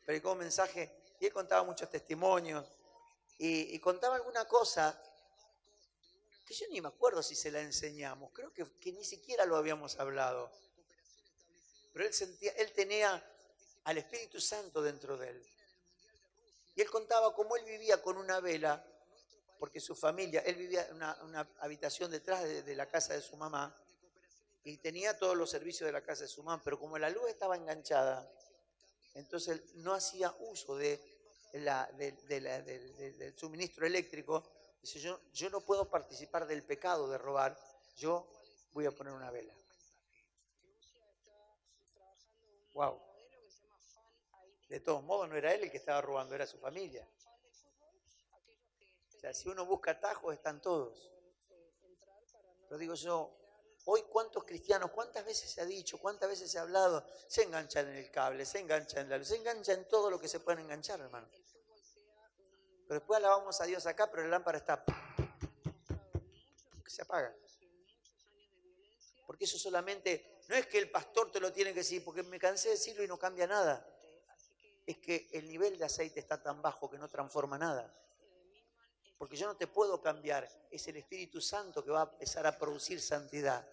predicó un mensaje y él contaba muchos testimonios y contaba alguna cosa que yo ni me acuerdo si se la enseñamos. Creo que ni siquiera lo habíamos hablado. Pero él tenía al Espíritu Santo dentro de él. Y él contaba cómo él vivía con una vela, porque su familia, él vivía en una habitación detrás de la casa de su mamá, y tenía todos los servicios de la casa de su mamá, pero como la luz estaba enganchada, entonces él no hacía uso del suministro eléctrico. Dice, yo no puedo participar del pecado de robar, yo voy a poner una vela. Wow. De todos modos, no era él el que estaba robando, era su familia. O sea, si uno busca atajos, están todos. Pero digo yo, hoy cuántos cristianos, cuántas veces se ha dicho, cuántas veces se ha hablado, se enganchan en el cable, se enganchan en la luz, se enganchan en todo lo que se pueden enganchar, hermano. Pero después alabamos a Dios acá, pero la lámpara está, que se apaga. Porque eso solamente, no es que el pastor te lo tiene que decir, porque me cansé de decirlo y no cambia nada. Es que el nivel de aceite está tan bajo que no transforma nada. Porque yo no te puedo cambiar, es el Espíritu Santo que va a empezar a producir santidad.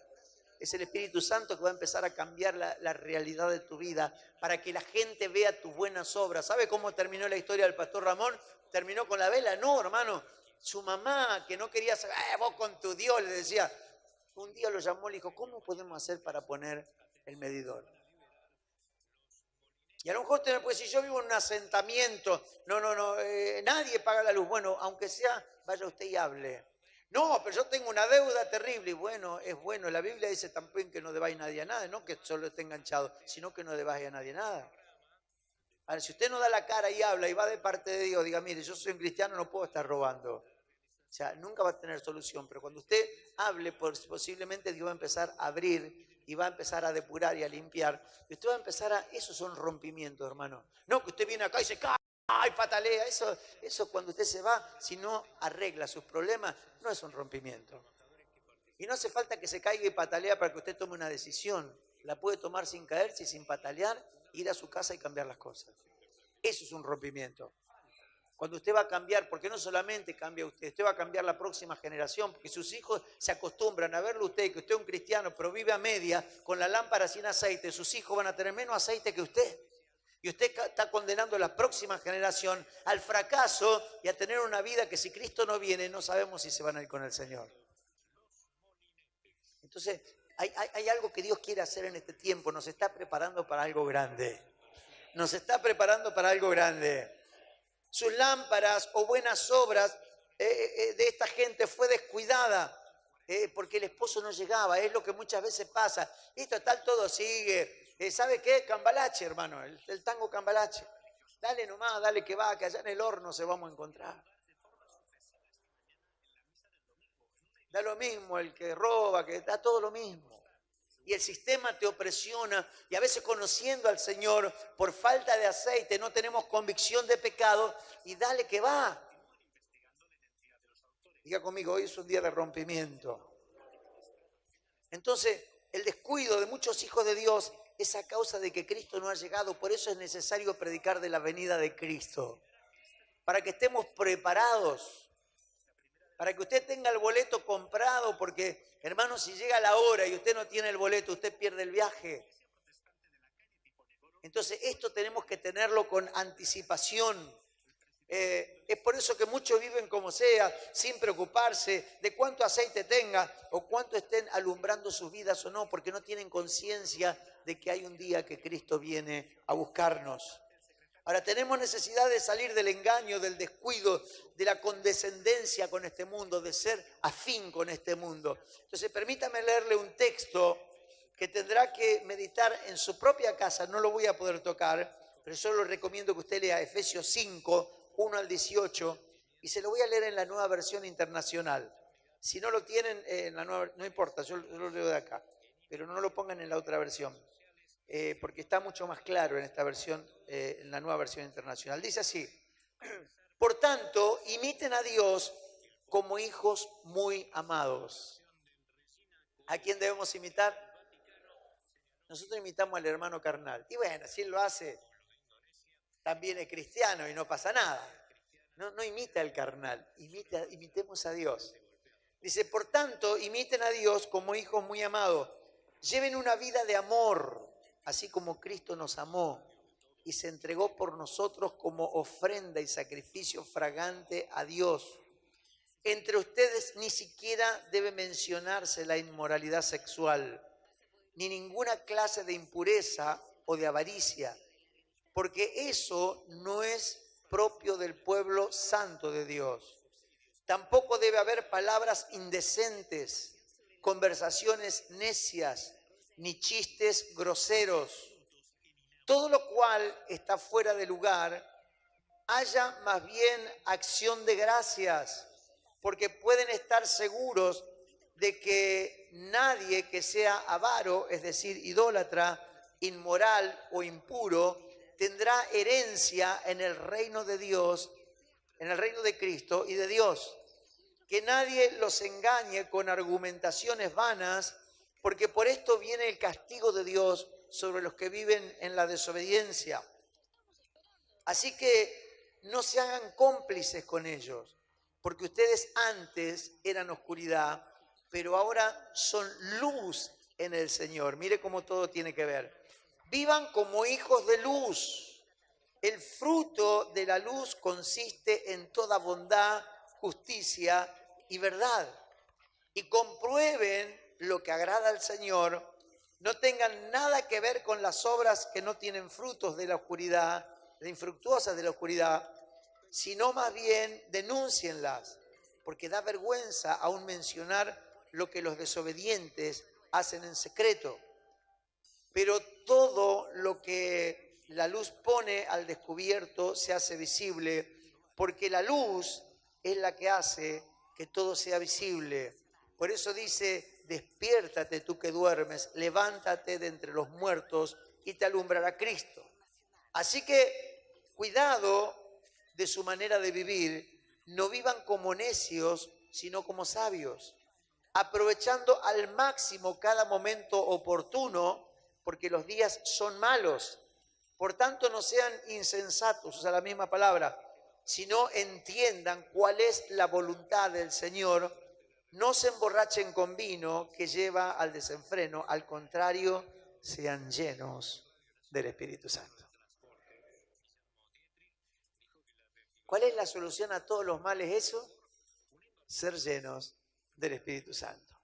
Es el Espíritu Santo que va a empezar a cambiar la realidad de tu vida para que la gente vea tus buenas obras. ¿Sabe cómo terminó la historia del pastor Ramón? ¿Terminó con la vela? No, hermano. Su mamá, que no quería saber, vos con tu Dios, le decía. Un día lo llamó y le dijo, ¿cómo podemos hacer para poner el medidor? Y a lo mejor usted me puede decir, yo vivo en un asentamiento, nadie paga la luz. Bueno, aunque sea, vaya usted y hable. No, pero yo tengo una deuda terrible. Y bueno, es bueno. La Biblia dice también que no debáis a nadie nada, no que solo esté enganchado, sino que no debáis a nadie nada. Ahora, si usted no da la cara y habla y va de parte de Dios, diga, mire, yo soy un cristiano, no puedo estar robando. O sea, nunca va a tener solución, pero cuando usted hable, posiblemente Dios va a empezar a abrir y va a empezar a depurar y a limpiar. Y usted va a empezar esos son rompimientos, hermano. No que usted viene acá y se cae y patalea. Eso cuando usted se va, si no arregla sus problemas, no es un rompimiento. Y no hace falta que se caiga y patalea para que usted tome una decisión. La puede tomar sin caerse y sin patalear, ir a su casa y cambiar las cosas. Eso es un rompimiento. Cuando usted va a cambiar, porque no solamente cambia usted va a cambiar la próxima generación, porque sus hijos se acostumbran a verlo usted, que usted es un cristiano, pero vive a media, con la lámpara sin aceite, sus hijos van a tener menos aceite que usted. Y usted está condenando a la próxima generación al fracaso y a tener una vida que si Cristo no viene, no sabemos si se van a ir con el Señor. Entonces, hay algo que Dios quiere hacer en este tiempo, nos está preparando para algo grande. Nos está preparando para algo grande. Sus lámparas o buenas obras de esta gente fue descuidada porque el esposo no llegaba. Es lo que muchas veces pasa. Y total todo sigue. ¿Sabe qué? Cambalache, hermano. El tango cambalache. Dale nomás, dale que va, que allá en el horno se vamos a encontrar. Da lo mismo el que roba, que da todo lo mismo. Y el sistema te opresiona y a veces conociendo al Señor por falta de aceite no tenemos convicción de pecado y dale que va. Diga conmigo, hoy es un día de rompimiento. Entonces, el descuido de muchos hijos de Dios es a causa de que Cristo no ha llegado. Por eso es necesario predicar de la venida de Cristo. Para que estemos preparados. Para que usted tenga el boleto comprado, porque, hermano, si llega la hora y usted no tiene el boleto, usted pierde el viaje. Entonces, esto tenemos que tenerlo con anticipación. Es por eso que muchos viven como sea, sin preocuparse de cuánto aceite tenga o cuánto estén alumbrando sus vidas o no, porque no tienen conciencia de que hay un día que Cristo viene a buscarnos. Ahora tenemos necesidad de salir del engaño, del descuido, de la condescendencia con este mundo, de ser afín con este mundo. Entonces permítame leerle un texto que tendrá que meditar en su propia casa. No lo voy a poder tocar, pero yo le recomiendo que usted lea Efesios 5, 1 al 18, y se lo voy a leer en la Nueva Versión Internacional. Si no lo tienen en la nueva, no importa, yo lo leo de acá, pero no lo pongan en la otra versión. Porque está mucho más claro en esta versión, en la Nueva Versión Internacional. Dice así: por tanto, imiten a Dios como hijos muy amados. ¿A quién debemos imitar? Nosotros imitamos al hermano carnal. Y bueno, si él lo hace, también es cristiano y no pasa nada. No imita al carnal, imitemos a Dios. Dice, por tanto, imiten a Dios como hijos muy amados. Lleven una vida de amor, así como Cristo nos amó y se entregó por nosotros como ofrenda y sacrificio fragante a Dios. Entre ustedes ni siquiera debe mencionarse la inmoralidad sexual, ni ninguna clase de impureza o de avaricia, porque eso no es propio del pueblo santo de Dios. Tampoco debe haber palabras indecentes, conversaciones necias, ni chistes groseros. Todo lo cual está fuera de lugar, haya más bien acción de gracias, porque pueden estar seguros de que nadie que sea avaro, es decir, idólatra, inmoral o impuro, tendrá herencia en el reino de Dios, en el reino de Cristo y de Dios. Que nadie los engañe con argumentaciones vanas, porque por esto viene el castigo de Dios sobre los que viven en la desobediencia. Así que no se hagan cómplices con ellos, porque ustedes antes eran oscuridad, pero ahora son luz en el Señor. Mire cómo todo tiene que ver. Vivan como hijos de luz. El fruto de la luz consiste en toda bondad, justicia y verdad. Y comprueben lo que agrada al Señor. No tengan nada que ver con las obras que no tienen frutos de la oscuridad, de infructuosas de la oscuridad, sino más bien denúncienlas, porque da vergüenza aún mencionar lo que los desobedientes hacen en secreto. Pero todo lo que la luz pone al descubierto se hace visible, porque la luz es la que hace que todo sea visible. Por eso dice: despiértate tú que duermes, levántate de entre los muertos y te alumbrará Cristo. Así que cuidado de su manera de vivir, no vivan como necios, sino como sabios, aprovechando al máximo cada momento oportuno, porque los días son malos. Por tanto, no sean insensatos, usa la misma palabra, sino entiendan cuál es la voluntad del Señor. No se emborrachen con vino que lleva al desenfreno, al contrario, sean llenos del Espíritu Santo. ¿Cuál es la solución a todos los males? Eso, ser llenos del Espíritu Santo.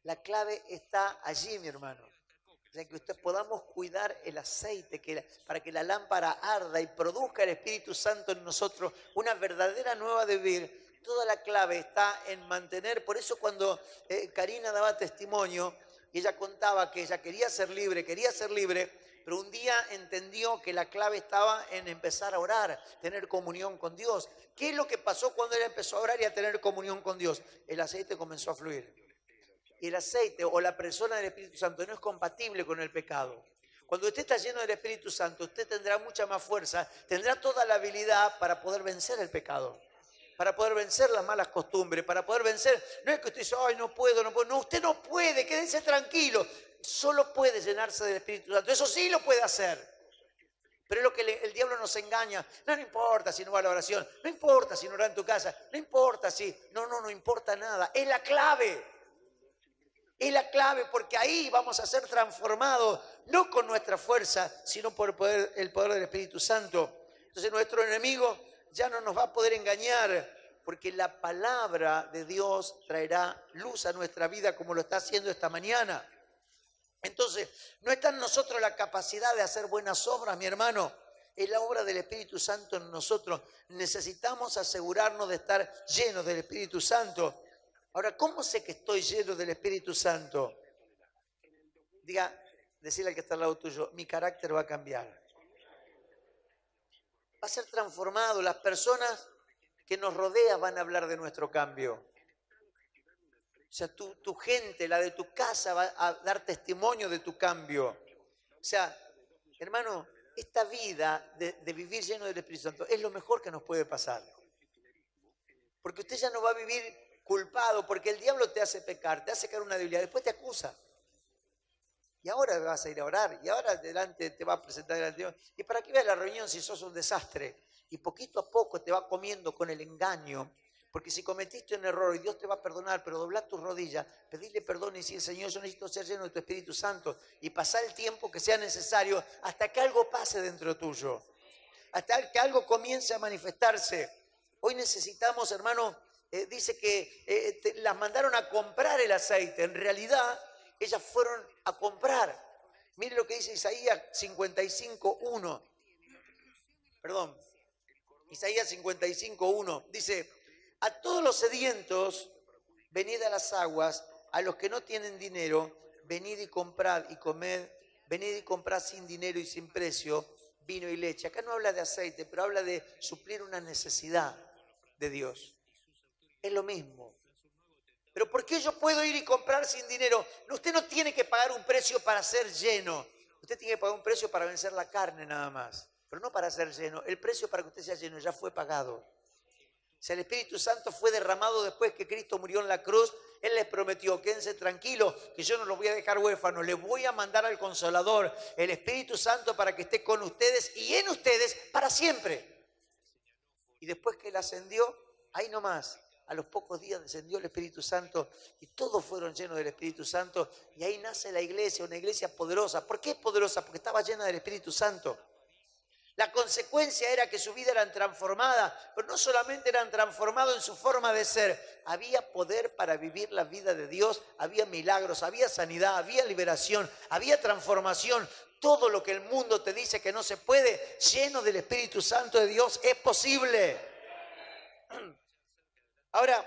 La clave está allí, mi hermano. O sea, que usted podamos cuidar el aceite para que la lámpara arda y produzca el Espíritu Santo en nosotros una verdadera nueva de vivir. Toda la clave está en mantener. Por eso cuando Karina daba testimonio, ella contaba que ella quería ser libre, pero un día entendió que la clave estaba en empezar a orar, tener comunión con Dios. ¿Qué es lo que pasó cuando ella empezó a orar y a tener comunión con Dios? El aceite comenzó a fluir. Y el aceite o la persona del Espíritu Santo no es compatible con el pecado. Cuando usted está lleno del Espíritu Santo, usted tendrá mucha más fuerza, tendrá toda la habilidad para poder vencer el pecado, para poder vencer las malas costumbres, para poder vencer. No es que usted dice: ay, no puedo. No, usted no puede, quédese tranquilo. Solo puede llenarse del Espíritu Santo. Eso sí lo puede hacer. Pero es lo que el diablo nos engaña. No importa si no va a la oración, no importa si no ora en tu casa, no importa si... No importa nada. Es la clave. Es la clave, porque ahí vamos a ser transformados, no con nuestra fuerza, sino por el poder del Espíritu Santo. Entonces nuestro enemigo ya no nos va a poder engañar, porque la palabra de Dios traerá luz a nuestra vida como lo está haciendo esta mañana. Entonces, no está en nosotros la capacidad de hacer buenas obras, mi hermano. Es la obra del Espíritu Santo en nosotros. Necesitamos asegurarnos de estar llenos del Espíritu Santo. Ahora, ¿cómo sé que estoy lleno del Espíritu Santo? Decirle al que está al lado tuyo: mi carácter va a cambiar. Va a ser transformado. Las personas que nos rodean van a hablar de nuestro cambio. O sea, tu gente, la de tu casa, va a dar testimonio de tu cambio. O sea, hermano, esta vida de vivir lleno del Espíritu Santo es lo mejor que nos puede pasar. Porque usted ya no va a vivir culpado, porque el diablo te hace pecar, te hace caer una debilidad, después te acusa. Y ahora vas a ir a orar, y ahora adelante te va a presentar delante de Dios. ¿Y para qué vas a la reunión si sos un desastre? Y poquito a poco te va comiendo con el engaño. Porque si cometiste un error y Dios te va a perdonar, pero doblá tus rodillas, pedirle perdón y decir: Señor, yo necesito ser lleno de tu Espíritu Santo, y pasar el tiempo que sea necesario hasta que algo pase dentro tuyo, hasta que algo comience a manifestarse. Hoy necesitamos, hermano, dice que las mandaron a comprar el aceite. En realidad, ellas fueron a comprar. Mire lo que dice Isaías 55:1. Perdón, Isaías 55:1. Dice: a todos los sedientos, venid a las aguas; a los que no tienen dinero, venid y comprad y comed; venid y comprad sin dinero y sin precio vino y leche. Acá no habla de aceite, pero habla de suplir una necesidad de Dios. Es lo mismo. Pero ¿por qué yo puedo ir y comprar sin dinero? No, usted no tiene que pagar un precio para ser lleno. Usted tiene que pagar un precio para vencer la carne nada más. Pero no para ser lleno. El precio para que usted sea lleno ya fue pagado. O sea, el Espíritu Santo fue derramado después que Cristo murió en la cruz. Él les prometió, quédense tranquilos, que yo no los voy a dejar huérfanos. Les voy a mandar al Consolador, el Espíritu Santo, para que esté con ustedes y en ustedes para siempre. Y después que Él ascendió, ahí nomás, a los pocos días descendió el Espíritu Santo y todos fueron llenos del Espíritu Santo. Y ahí nace la iglesia, una iglesia poderosa. ¿Por qué es poderosa? Porque estaba llena del Espíritu Santo. La consecuencia era que su vida era transformada, pero no solamente eran transformados en su forma de ser, había poder para vivir la vida de Dios, había milagros, había sanidad, había liberación, había transformación. Todo lo que el mundo te dice que no se puede, lleno del Espíritu Santo de Dios, es posible. Ahora,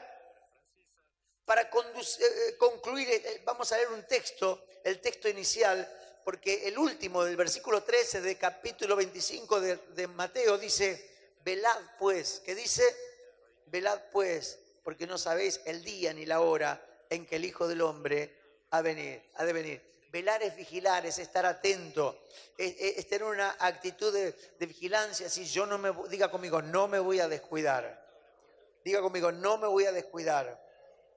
para concluir, vamos a leer un texto, el texto inicial, porque el último del versículo 13 del capítulo 25 de Mateo dice, velad pues, ¿qué dice? Velad pues, porque no sabéis el día ni la hora en que el Hijo del Hombre ha de venir. Velar es vigilar, es estar atento, es tener una actitud de vigilancia. Si yo no me, diga conmigo, no me voy a descuidar. Diga conmigo, no me voy a descuidar.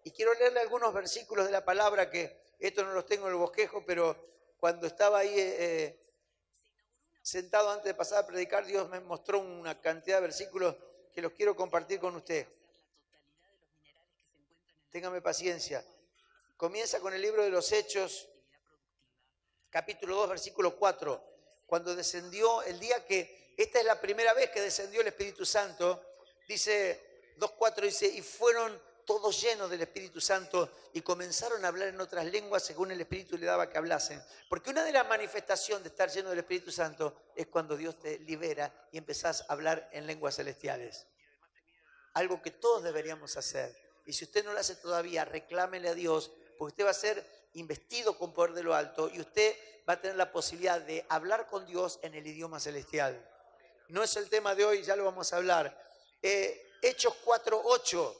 Y quiero leerle algunos versículos de la palabra, que estos no los tengo en el bosquejo, pero cuando estaba ahí sentado antes de pasar a predicar, Dios me mostró una cantidad de versículos que los quiero compartir con usted. Téngame paciencia. Comienza con el libro de los Hechos, capítulo 2, versículo 4. Cuando descendió, el día que, esta es la primera vez que descendió el Espíritu Santo, dice 2:4, dice, y fueron todos llenos del Espíritu Santo y comenzaron a hablar en otras lenguas según el Espíritu le daba que hablasen. Porque una de las manifestaciones de estar lleno del Espíritu Santo es cuando Dios te libera y empezás a hablar en lenguas celestiales. Algo que todos deberíamos hacer. Y si usted no lo hace todavía, reclámele a Dios, porque usted va a ser investido con poder de lo alto y usted va a tener la posibilidad de hablar con Dios en el idioma celestial. No es el tema de hoy, ya lo vamos a hablar. Hechos 4:8.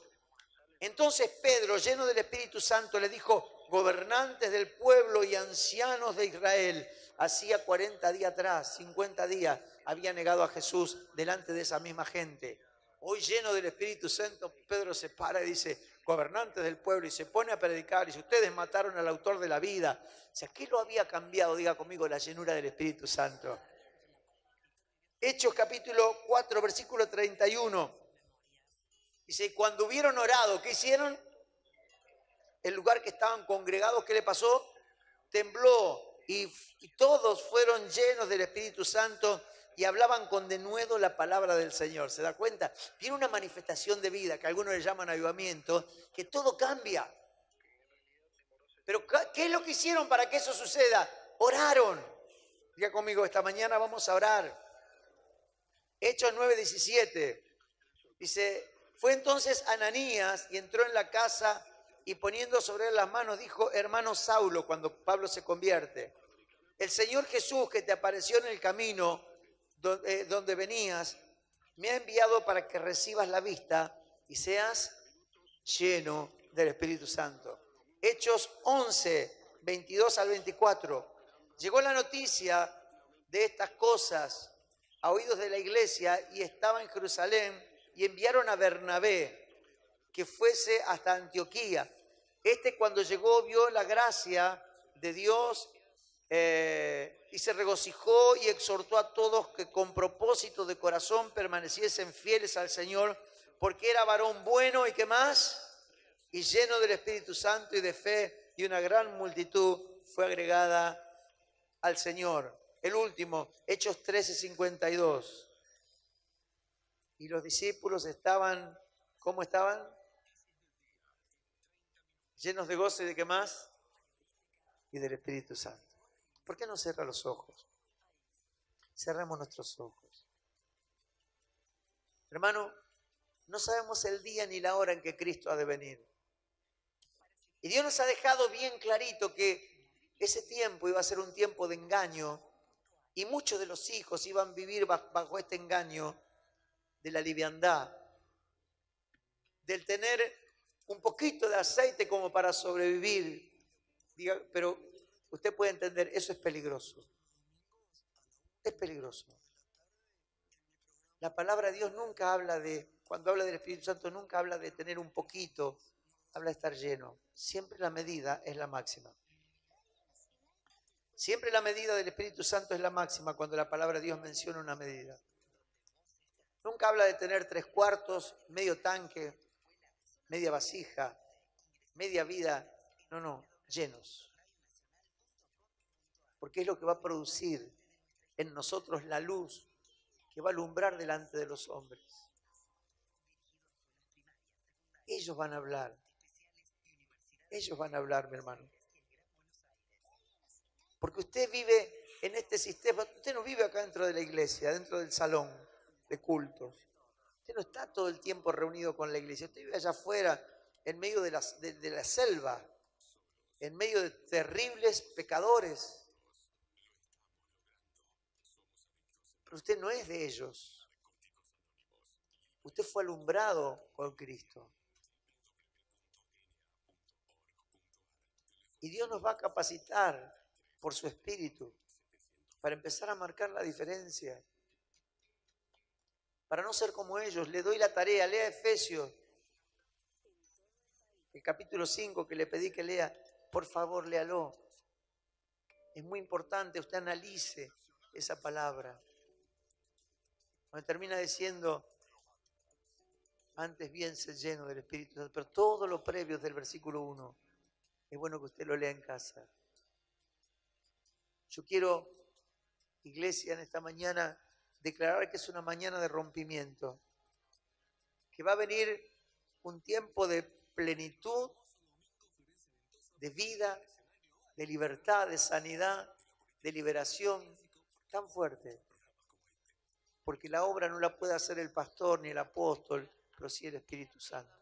Entonces Pedro, lleno del Espíritu Santo, le dijo, gobernantes del pueblo y ancianos de Israel, hacía 40 días atrás, 50 días, había negado a Jesús delante de esa misma gente. Hoy, lleno del Espíritu Santo, Pedro se para y dice, gobernantes del pueblo, y se pone a predicar, y si ustedes mataron al autor de la vida. O sea, ¿qué lo había cambiado? Diga conmigo, la llenura del Espíritu Santo. Hechos capítulo 4, versículo 31. Dice, cuando hubieron orado, ¿qué hicieron? El lugar que estaban congregados, ¿qué le pasó? Tembló y todos fueron llenos del Espíritu Santo y hablaban con denuedo la palabra del Señor. ¿Se da cuenta? Tiene una manifestación de vida que algunos le llaman avivamiento, que todo cambia. Pero ¿qué es lo que hicieron para que eso suceda? Oraron. Diga conmigo, esta mañana vamos a orar. Hechos 9:17. Dice, fue entonces Ananías y entró en la casa y poniendo sobre él las manos dijo, hermano Saulo, cuando Pablo se convierte, el Señor Jesús que te apareció en el camino donde venías, me ha enviado para que recibas la vista y seas lleno del Espíritu Santo. Hechos 11, 22 al 24. Llegó la noticia de estas cosas a oídos de la iglesia y estaba en Jerusalén y enviaron a Bernabé que fuese hasta Antioquía. Cuando llegó vio la gracia de Dios y se regocijó y exhortó a todos que con propósito de corazón permaneciesen fieles al Señor, porque era varón bueno y ¿qué más? Y lleno del Espíritu Santo y de fe, y una gran multitud fue agregada al Señor. El último, Hechos 13:52. Y los discípulos estaban, ¿cómo estaban? Llenos de gozo y de qué más? Y del Espíritu Santo. ¿Por qué no cierra los ojos? Cerremos nuestros ojos. Hermano, no sabemos el día ni la hora en que Cristo ha de venir. Y Dios nos ha dejado bien clarito que ese tiempo iba a ser un tiempo de engaño y muchos de los hijos iban a vivir bajo este engaño de la liviandad, del tener un poquito de aceite como para sobrevivir. Pero usted puede entender, eso es peligroso. Es peligroso. La palabra de Dios nunca habla cuando habla del Espíritu Santo, nunca habla de tener un poquito, habla de estar lleno. Siempre la medida es la máxima. Siempre la medida del Espíritu Santo es la máxima cuando la palabra de Dios menciona una medida. Nunca habla de tener 3/4, medio tanque, media vasija, media vida. No, llenos. Porque es lo que va a producir en nosotros la luz que va a alumbrar delante de los hombres. Ellos van a hablar. Ellos van a hablar, mi hermano. Porque usted vive en este sistema, usted no vive acá dentro de la iglesia, dentro del salón de cultos. Usted no está todo el tiempo reunido con la iglesia, usted vive allá afuera, en medio de la selva, en medio de terribles pecadores. Pero usted no es de ellos. Usted fue alumbrado con Cristo. Y Dios nos va a capacitar por su Espíritu para empezar a marcar la diferencia. Para no ser como ellos, le doy la tarea, lea Efesios, el capítulo 5 que le pedí que lea, por favor, léalo. Es muy importante, usted analice esa palabra. Donde termina diciendo, antes bien se lleno del Espíritu Santo, pero todo lo previo del versículo 1, es bueno que usted lo lea en casa. Yo quiero, iglesia, en esta mañana, declarar que es una mañana de rompimiento, que va a venir un tiempo de plenitud, de vida, de libertad, de sanidad, de liberación, tan fuerte. Porque la obra no la puede hacer el pastor ni el apóstol, pero sí el Espíritu Santo.